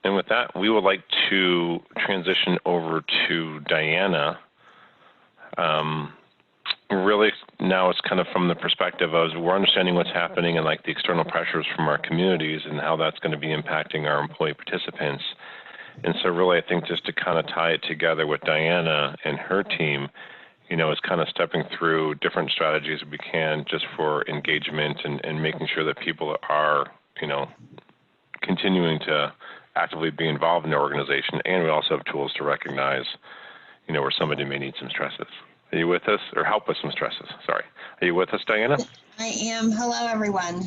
And with that, we would like to transition over to Diana. Really, now it's kind of from the perspective of we're understanding what's happening and like the external pressures from our communities and how that's going to be impacting our employee participants. And so really, I think just to kind of tie it together with Diana and her team, you know, is kind of stepping through different strategies we can just for engagement and making sure that people are, you know, continuing to actively be involved in the organization. And we also have tools to recognize, you know, where somebody may need some stresses. Are you with us? Or help with some stresses, sorry. Are you with us, Diana? I am. Hello, everyone.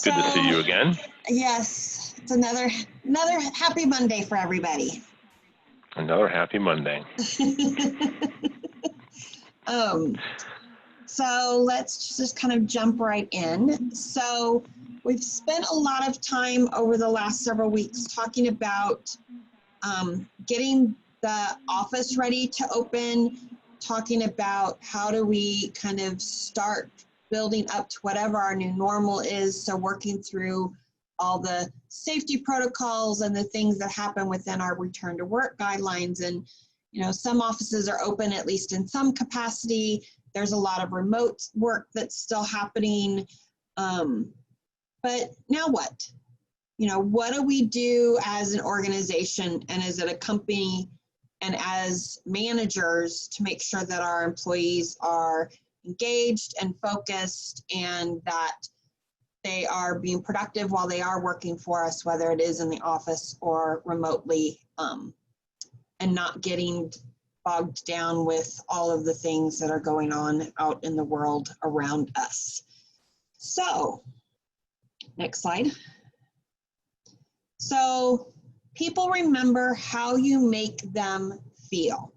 Good to see you again. Yes, it's another happy Monday for everybody. Another happy Monday. So let's just kind of jump right in. So we've spent a lot of time over the last several weeks talking about getting the office ready to open, talking about how do we kind of start building up to whatever our new normal is. So working through all the safety protocols and the things that happen within our return to work guidelines. And, you know, some offices are open, at least in some capacity. There's a lot of remote work that's still happening. But now what? You know, what do we do as an organization and as a company and as managers to make sure that our employees are engaged and focused and that they are being productive while they are working for us, whether it is in the office or remotely, and not getting bogged down with all of the things that are going on out in the world around us. So, next slide. So, people remember how you make them feel.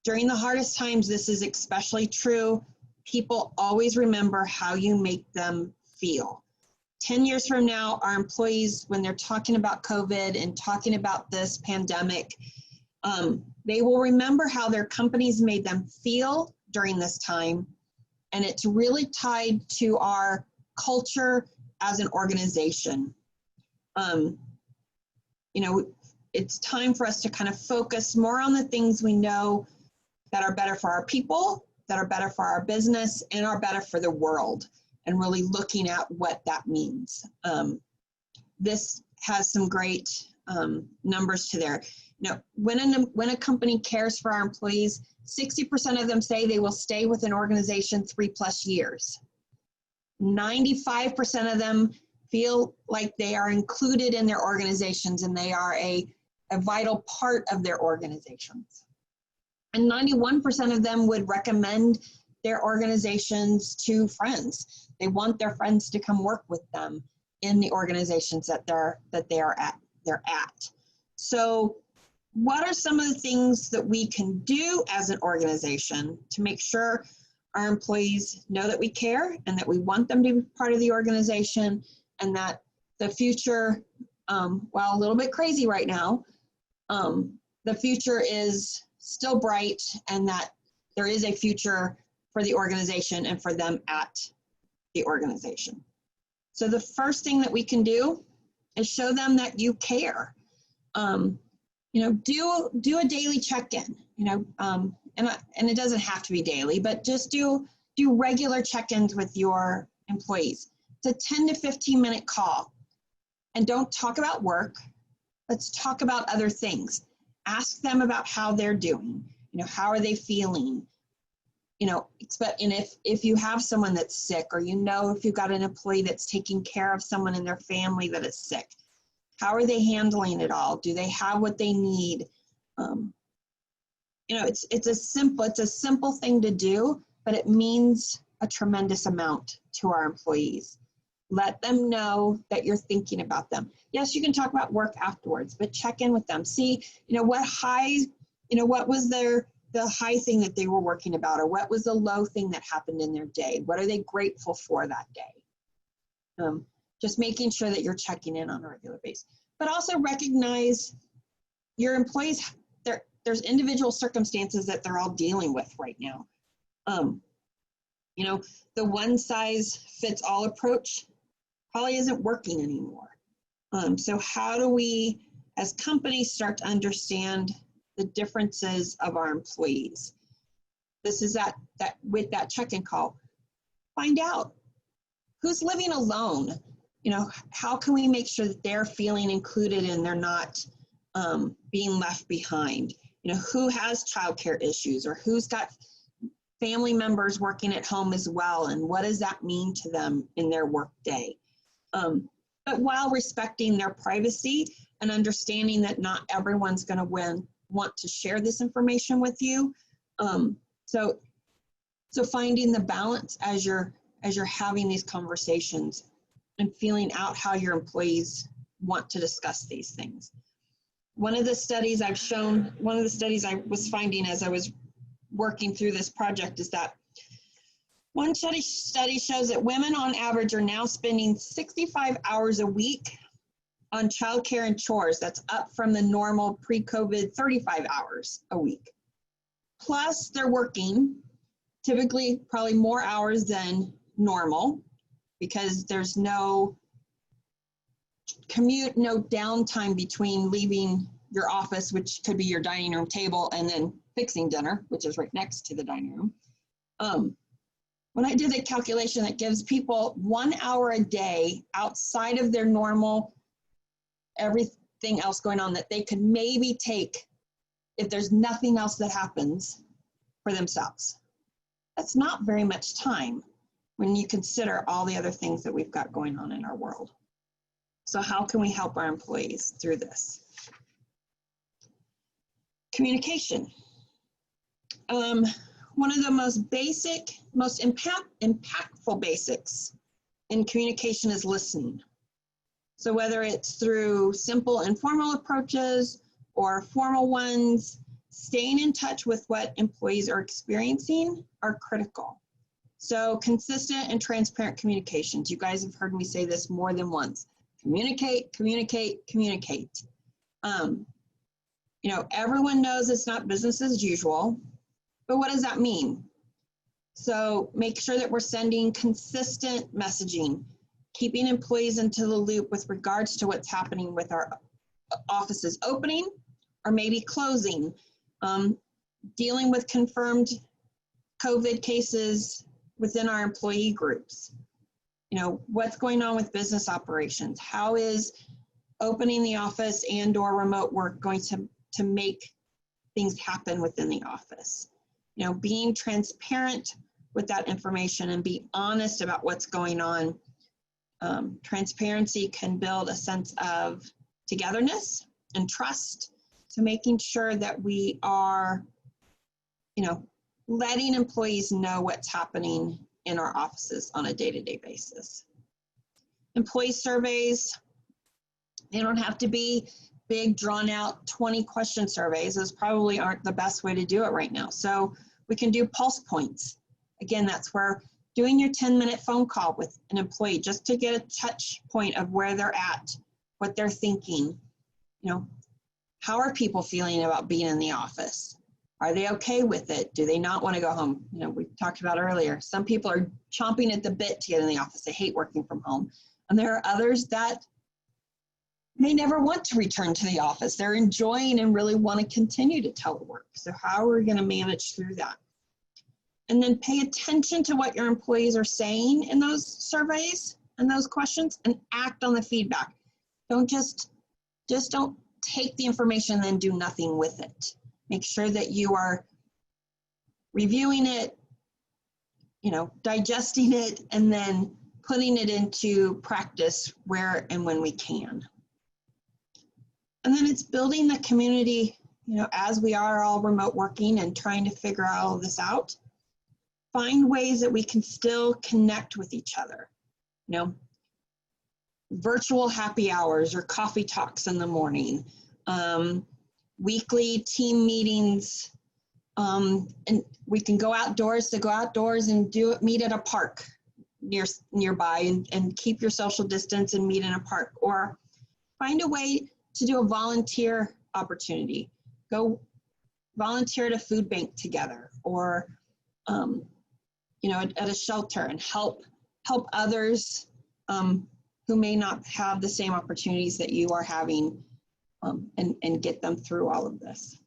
During the hardest times, this is especially true. People always remember how you make them feel. 10 years from now, our employees, when they're talking about COVID and talking about this pandemic, they will remember how their companies made them feel during this time. And it's really tied to our culture as an organization. You know, it's time for us to kind of focus more on the things we know that are better for our people, that are better for our business, and are better for the world, and really looking at what that means. This has some great numbers to there. You know, when a company cares for our employees, 60% of them say they will stay with an organization 3+ years. 95% of them feel like they are included in their organizations and they are a vital part of their organizations. And 91% of them would recommend their organizations to friends. They want their friends to come work with them in the organizations that they're at. So what are some of the things that we can do as an organization to make sure our employees know that we care and that we want them to be part of the organization, and that the future, while a little bit crazy right now, the future is still bright, and that there is a future for the organization and for them at the organization. So the first thing that we can do is show them that you care. You know, do a daily check-in. You know, and it doesn't have to be daily, but just do regular check-ins with your employees. It's a 10 to 15 minute call, and don't talk about work. Let's talk about other things. Ask them about how they're doing. You know, how are they feeling? You know, and if you have someone that's sick, or you know if you've got an employee that's taking care of someone in their family that is sick, how are they handling it all? Do they have what they need? You know, it's a simple thing to do, but it means a tremendous amount to our employees. Let them know that you're thinking about them. Yes, you can talk about work afterwards, but check in with them. See, you know, what was the high thing that they were working about, or what was the low thing that happened in their day? What are they grateful for that day? Just making sure that you're checking in on a regular basis. But also recognize your employees, there's individual circumstances that they're all dealing with right now. You know, the one size fits all approach probably isn't working anymore. So how do we, as companies, start to understand the differences of our employees? This is that with that check-in call. Find out who's living alone. You know, how can we make sure that they're feeling included and they're not being left behind? You know, who has childcare issues, or who's got family members working at home as well, and what does that mean to them in their work day? But while respecting their privacy and understanding that not everyone's going to want to share this information with you. So finding the balance as you're having these conversations and feeling out how your employees want to discuss these things. One of the studies I was finding as I was working through this project is that one study shows that women on average are now spending 65 hours a week on childcare and chores. That's up from the normal pre-COVID 35 hours a week. Plus they're working typically probably more hours than normal because there's no commute, no downtime between leaving your office, which could be your dining room table, and then fixing dinner, which is right next to the dining room. When I did a calculation that gives people 1 hour a day outside of their normal everything else going on that they could maybe take if there's nothing else that happens for themselves. That's not very much time when you consider all the other things that we've got going on in our world. So how can we help our employees through this? Communication. One of the most basic, most impactful basics in communication is listening. So whether it's through simple informal approaches or formal ones, staying in touch with what employees are experiencing are critical. So consistent and transparent communications. You guys have heard me say this more than once. Communicate, communicate, communicate. You know, everyone knows it's not business as usual, but what does that mean? So make sure that we're sending consistent messaging, keeping employees into the loop with regards to what's happening with our offices opening or maybe closing, dealing with confirmed COVID cases within our employee groups. You know, what's going on with business operations? How is opening the office and or remote work going to make things happen within the office? You know, being transparent with that information and be honest about what's going on. Transparency can build a sense of togetherness and trust. So making sure that we are, you know, letting employees know what's happening in our offices on a day-to-day basis. Employee surveys, they don't have to be big, drawn out 20-question surveys. Those probably aren't the best way to do it right now. So we can do pulse points. Again, that's where doing your 10-minute phone call with an employee just to get a touch point of where they're at, what they're thinking. You know, how are people feeling about being in the office? Are they okay with it? Do they not want to go home? You know, we talked about earlier, some people are chomping at the bit to get in the office. They hate working from home. And there are others that may never want to return to the office. They're enjoying and really want to continue to telework. So how are we going to manage through that? And then pay attention to what your employees are saying in those surveys and those questions and act on the feedback. Don't just don't take the information and then do nothing with it. Make sure that you are reviewing it, you know, digesting it, and then putting it into practice where and when we can. And then it's building the community, you know, as we are all remote working and trying to figure all of this out. Find ways that we can still connect with each other, you know, virtual happy hours or coffee talks in the morning, weekly team meetings, and we can go outdoors and meet at a park nearby and keep your social distance and meet in a park, or find a way to do a volunteer opportunity. Go volunteer at a food bank together, or you know, at a shelter, and help others who may not have the same opportunities that you are having, and get them through all of this.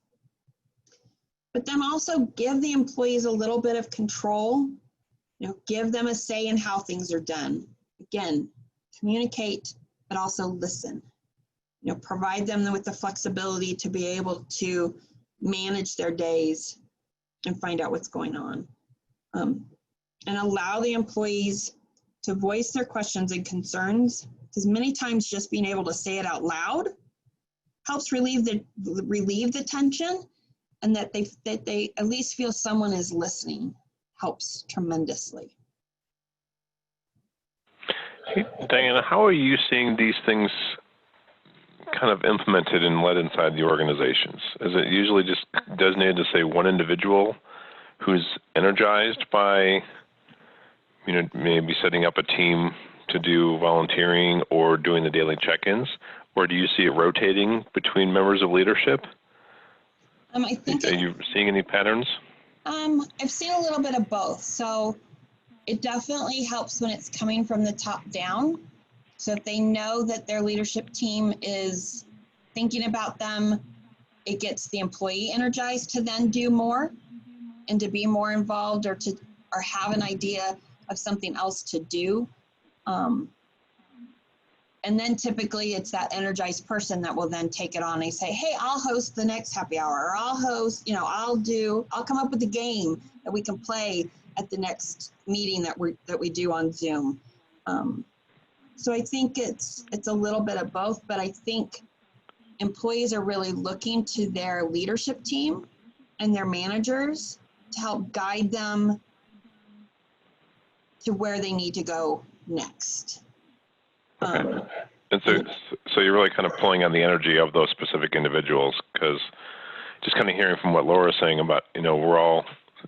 But then also give the employees a little bit of control, give them a say in how things are done. Again, communicate, but also listen. Provide them with the flexibility to be able to manage their days and find out what's going on. And allow the employees to voice their questions and concerns, because many times just being able to say it out loud helps relieve the tension, and that they at least feel someone is listening helps tremendously. Hey, Diana, how are you seeing these things kind of implemented and led inside the organizations? Is it usually just designated to, say, one individual who's energized by, maybe setting up a team to do volunteering or doing the daily check-ins? Or do you see it rotating between members of leadership? I think are you seeing any patterns? I've seen a little bit of both. So it definitely helps when it's coming from the top down. So if they know that their leadership team is thinking about them, it gets the employee energized to then do more and to be more involved, or have an idea of something else to do. And then typically it's that energized person that will then take it on. They say, hey, I'll host the next happy hour, or I'll host, I'll come up with a game that we can play at the next meeting that we do on Zoom. So I think it's a little bit of both, but I think employees are really looking to their leadership team and their managers to help guide them to where they need to go next. Okay. And so you're really kind of pulling on the energy of those specific individuals, because just kind of hearing from what Laura's saying about,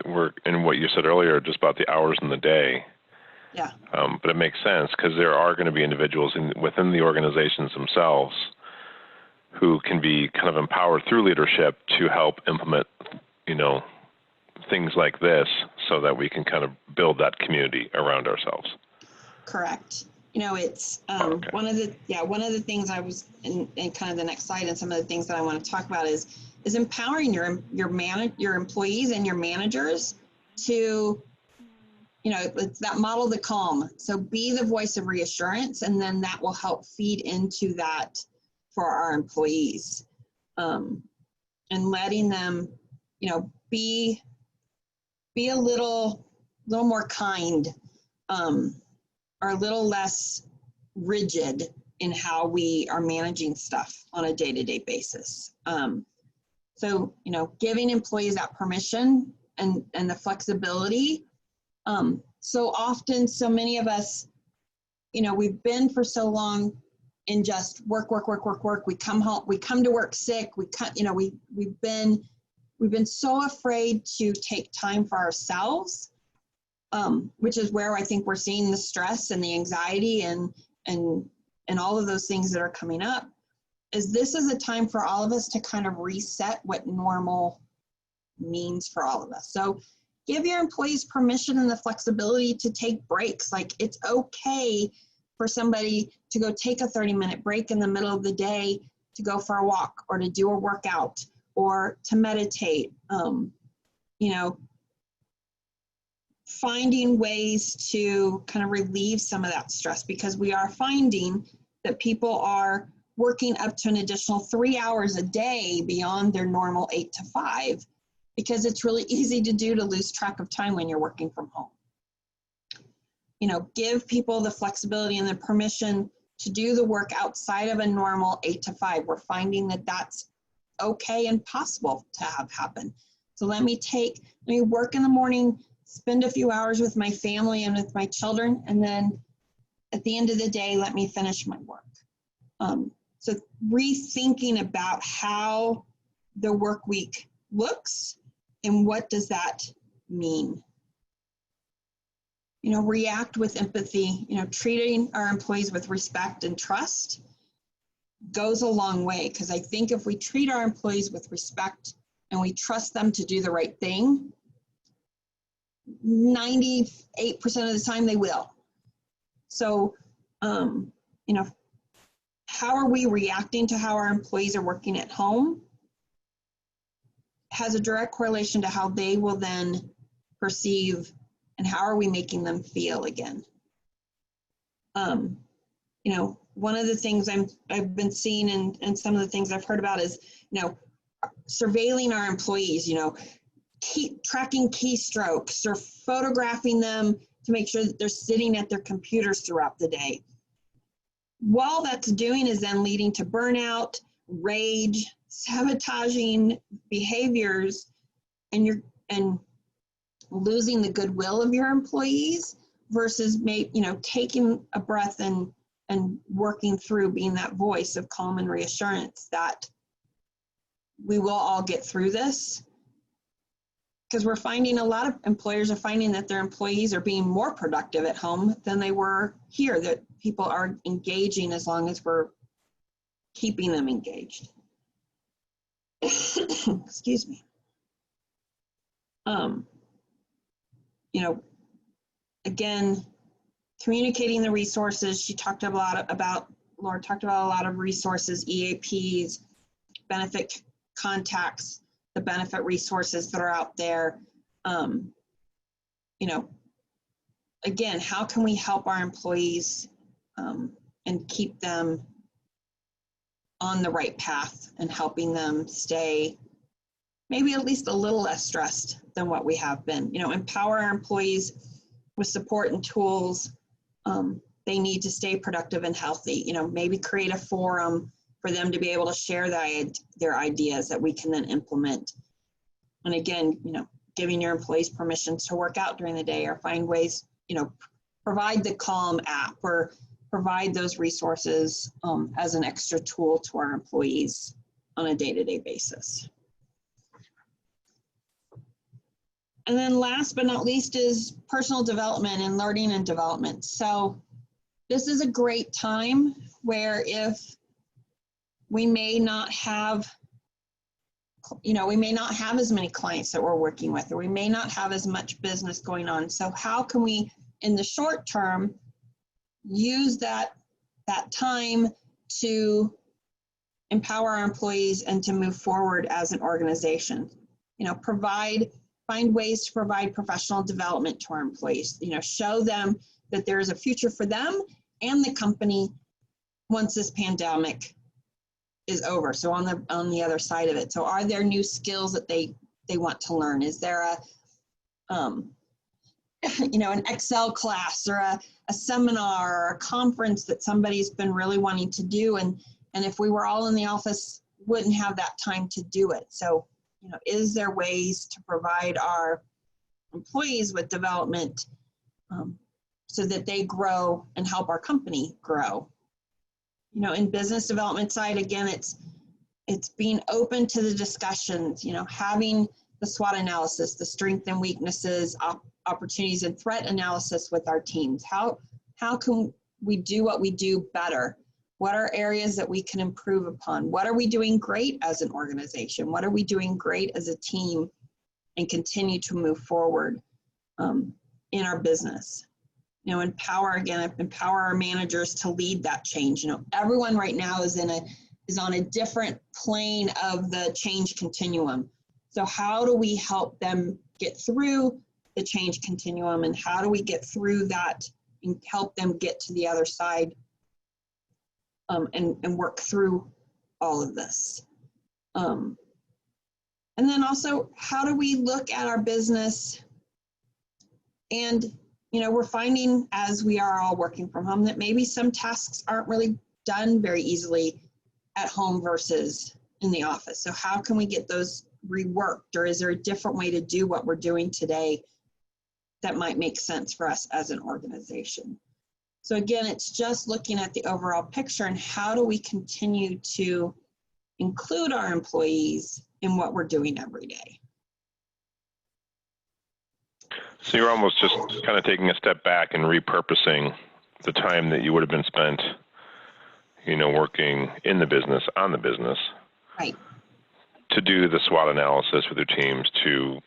we're in what you said earlier, just about the hours in the day. Yeah. But it makes sense, because there are going to be individuals within the organizations themselves who can be kind of empowered through leadership to help implement, things like this, so that we can kind of build that community around ourselves. Correct. It's Okay. one of the things I was in kind of the next slide, and some of the things that I want to talk about is empowering your employees and your managers to, it's that model the calm. So be the voice of reassurance, and then that will help feed into that for our employees, and letting them, be a little more kind, or a little less rigid in how we are managing stuff on a day-to-day basis. So, giving employees that permission and the flexibility. So often, so many of us, we've been for so long in just work. We come home, we come to work sick. We've been so afraid to take time for ourselves, which is where I think we're seeing the stress and the anxiety and all of those things that are coming up. This is a time for all of us to kind of reset what normal means for all of us. So give your employees permission and the flexibility to take breaks. Like, it's okay for somebody to go take a 30-minute break in the middle of the day to go for a walk, or to do a workout, or to meditate. Finding ways to kind of relieve some of that stress, because we are finding that people are working up to an additional 3 hours a day beyond their normal 8 to 5, because it's really easy to lose track of time when you're working from home. Give people the flexibility and the permission to do the work outside of a normal 8 to 5. We're finding that that's okay and possible to have happen. So let me work in the morning, spend a few hours with my family and with my children, and then at the end of the day, let me finish my work. So rethinking about how the work week looks and what does that mean. React with empathy, treating our employees with respect and trust goes a long way, because I think if we treat our employees with respect and we trust them to do the right thing, 98% of the time they will. So how are we reacting to how our employees are working at home has a direct correlation to how they will then perceive and how are we making them feel again. One of the things I've been seeing and some of the things I've heard about is, surveilling our employees, tracking keystrokes or photographing them to make sure that they're sitting at their computers throughout the day. While that's doing is then leading to burnout, rage, sabotaging behaviors, and losing the goodwill of your employees versus taking a breath and working through, being that voice of calm and reassurance that we will all get through this. Because we're finding a lot of employers are finding that their employees are being more productive at home than they were here, that people are engaging as long as we're keeping them engaged. Excuse me. Again, communicating the resources. Laura talked about a lot of resources, EAPs, benefit contacts, the benefit resources that are out there. Again, how can we help our employees and keep them on the right path and helping them stay maybe at least a little less stressed than what we have been. Empower our employees with support and tools they need to stay productive and healthy. Maybe create a forum for them to be able to share their ideas that we can then implement. And again, giving your employees permission to work out during the day or find ways, provide the Calm app or provide those resources as an extra tool to our employees on a day-to-day basis. And then last but not least is personal development and learning and development. So this is a great time where if we may not have as many clients that we're working with, or we may not have as much business going on. So how can we, in the short term, use that time to empower our employees and to move forward as an organization? Find ways to provide professional development to our employees. Show them that there is a future for them and the company once this pandemic is over. So on the other side of it. So are there new skills that they want to learn? Is there an Excel class or a seminar or a conference that somebody's been really wanting to do? And if we were all in the office, wouldn't have that time to do it. So, is there ways to provide our employees with development so that they grow and help our company grow? In business development side, again, it's being open to the discussions, having the SWOT analysis, the strengths and weaknesses, opportunities and threat analysis with our teams. How can we do what we do better? What are areas that we can improve upon? What are we doing great as an organization? What are we doing great as a team and continue to move forward in our business? Empower our managers to lead that change. Everyone right now is on a different plane of the change continuum. So how do we help them get through the change continuum, and how do we get through that and help them get to the other side and work through all of this? And then also, how do we look at our business? And we're finding as we are all working from home that maybe some tasks aren't really done very easily at home versus in the office. So how can we get those reworked, or is there a different way to do what we're doing today that might make sense for us as an organization? So again, it's just looking at the overall picture and how do we continue to include our employees in what we're doing every day. So you're almost just kind of taking a step back and repurposing the time that you would have been spent, working in the business, on the business. Right. To do the SWOT analysis with your teams, to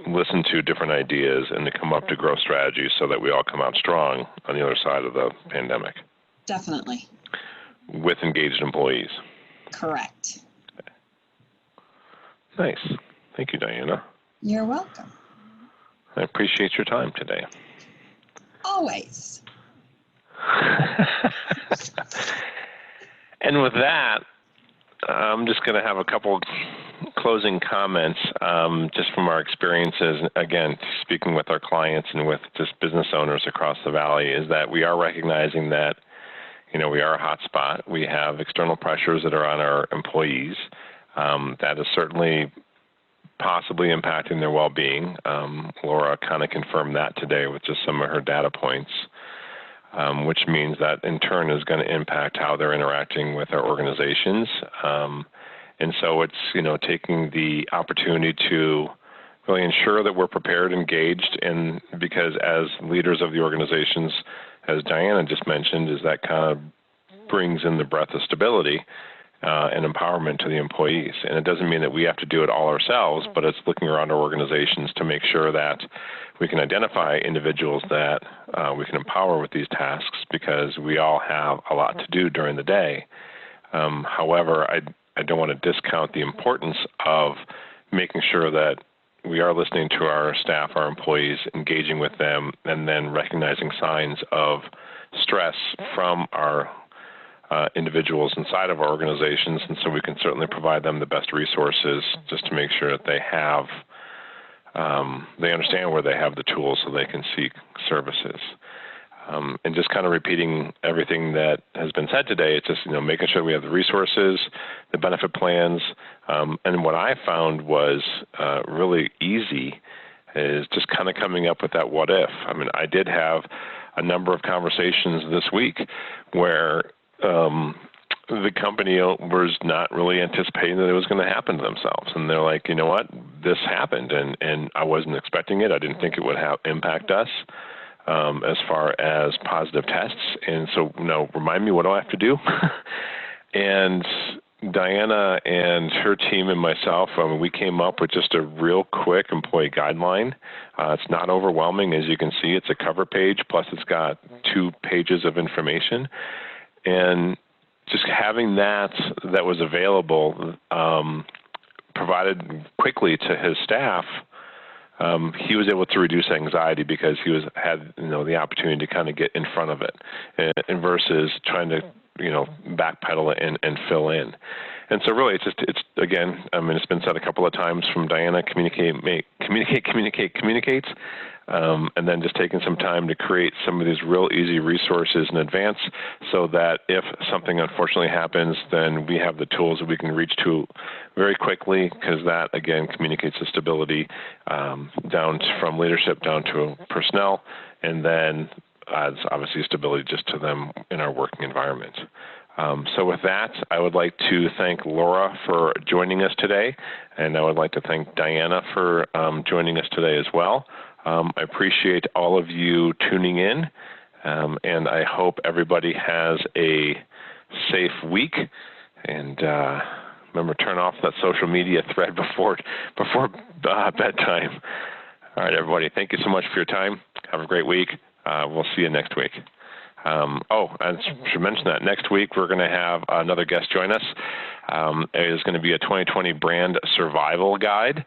listen to different ideas and to come up to growth strategies so that we all come out strong on the other side of the pandemic. Definitely. With engaged employees. Correct. Nice. Thank you, Diana. You're welcome. I appreciate your time today. Always. And with that, I'm just going to have a couple closing comments just from our experiences, again, speaking with our clients and with just business owners across the valley, is that we are recognizing that, we are a hot spot. We have external pressures that are on our employees. That is certainly possibly impacting their well-being. Laura kind of confirmed that today with just some of her data points, which means that in turn is going to impact how they're interacting with our organizations. And so it's, taking the opportunity to really ensure that we're prepared, engaged, and because as leaders of the organizations, as Diana just mentioned, is that kind of brings in the breath of stability and empowerment to the employees. And it doesn't mean that we have to do it all ourselves, but it's looking around our organizations to make sure that we can identify individuals that we can empower with these tasks, because we all have a lot to do during the day. However, I don't want to discount the importance of making sure that we are listening to our staff, our employees, engaging with them, and then recognizing signs of stress from our individuals inside of our organizations. And so we can certainly provide them the best resources just to make sure that they have, they understand where they have the tools so they can seek services. And just kind of repeating everything that has been said today, it's just, making sure we have the resources, the benefit plans. And what I found was really easy is just kind of coming up with that what if. I mean, I did have a number of conversations this week where the company was not really anticipating that it was going to happen to themselves. And they're like, you know what, this happened, and I wasn't expecting it. I didn't think it would impact us as far as positive tests. And so, remind me, what do I have to do? And Diana and her team and myself, we came up with just a real quick employee guideline. It's not overwhelming. As you can see, it's a cover page, plus it's got 2 pages of information. And just having that was available, provided quickly to his staff, he was able to reduce anxiety because he had the opportunity to kind of get in front of it, and versus trying to backpedal and fill in. And so really, it's again, it's been said a couple of times from Diana: communicate, communicates. And then just taking some time to create some of these real easy resources in advance, so that if something unfortunately happens, then we have the tools that we can reach to very quickly, because that, again, communicates the stability down from leadership down to personnel, and then adds obviously stability just to them in our working environment. So with that, I would like to thank Laura for joining us today, and I would like to thank Diana for joining us today as well. I appreciate all of you tuning in, and I hope everybody has a safe week. And remember, turn off that social media thread before bedtime. All right, everybody, thank you so much for your time. Have a great week. We'll see you next week. I should mention that next week we're going to have another guest join us. It is going to be a 2020 brand survival guide.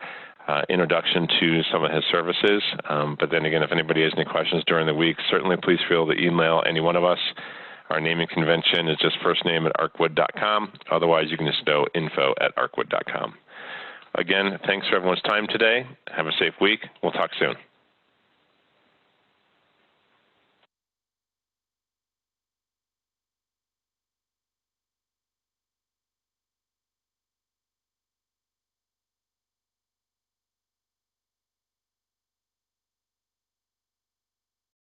Introduction to some of his services. But then again, if anybody has any questions during the week, certainly please feel to email any one of us. Our naming convention is just first name at arcwood.com. Otherwise, you can just go info@arcwood.com. Again, thanks for everyone's time today. Have a safe week. We'll talk soon.